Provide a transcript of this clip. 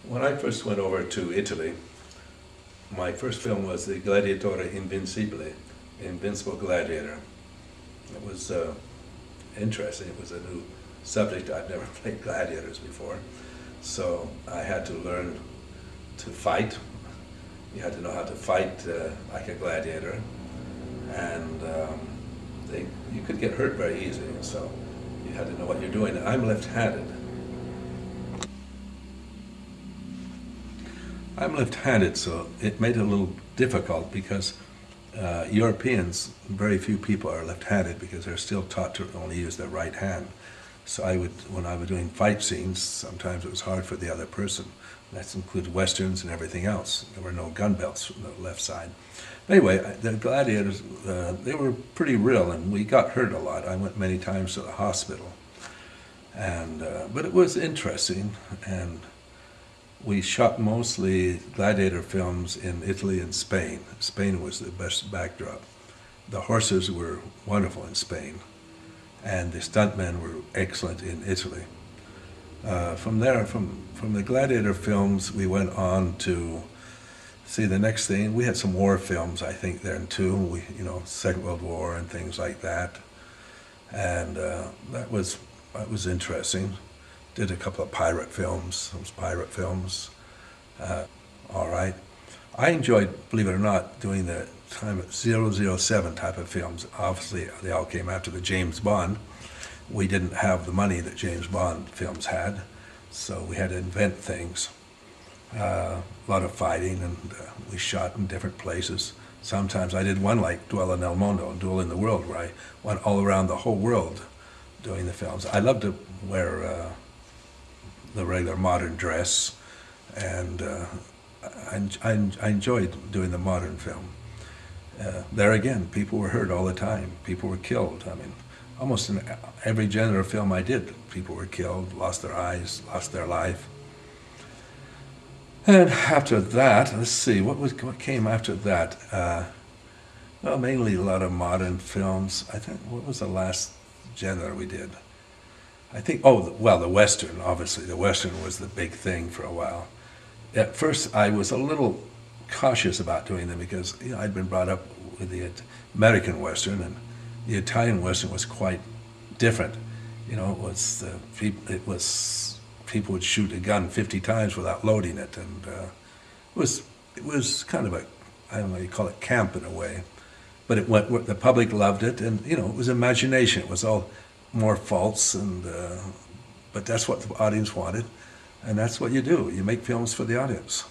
When I first went over to Italy, my first film was the Gladiator Invincible Gladiator. It was interesting. It was a new subject. I'd never played gladiators before. So I had to learn to fight. You had to know how to fight like a gladiator. And you could get hurt very easily, so you had to know what you're doing. I'm left-handed. I'm left-handed, so it made it a little difficult because Europeans, very few people are left-handed because they're still taught to only use their right hand. So when I was doing fight scenes, sometimes it was hard for the other person. That includes westerns and everything else. There were no gun belts from the left side. Anyway, the gladiators, they were pretty real, and we got hurt a lot. I went many times to the hospital. But it was interesting, and we shot mostly gladiator films in Italy and Spain. Spain was the best backdrop. The horses were wonderful in Spain, and the stuntmen were excellent in Italy. From there, from the gladiator films, we went on to see the next thing. We had some war films, I think, then too. Second World War and things like that, and that was interesting. Did a couple of pirate films, those pirate films. All right. I enjoyed, believe it or not, doing the time of 007 type of films. Obviously, they all came after the James Bond. We didn't have the money that James Bond films had, so we had to invent things. A lot of fighting, and we shot in different places. Sometimes I did one like Duel in El Mundo, Duel in the World, where I went all around the whole world doing the films. I love to wear the regular modern dress, and I enjoyed doing the modern film. There again, people were hurt all the time. People were killed. I mean, almost in every genre of film I did, people were killed, lost their eyes, lost their life. And after that, let's see, what came after that? Well, mainly a lot of modern films. I think, what was the last genre we did? I think, the Western, obviously. The Western was the big thing for a while. At first, I was a little cautious about doing them because I'd been brought up with the American Western, and the Italian Western was quite different. It was people would shoot a gun 50 times without loading it, and it was kind of I don't know, you call it camp in a way, but the public loved it, and it was imagination. It was all more false, but that's what the audience wanted, and that's what you do. You make films for the audience.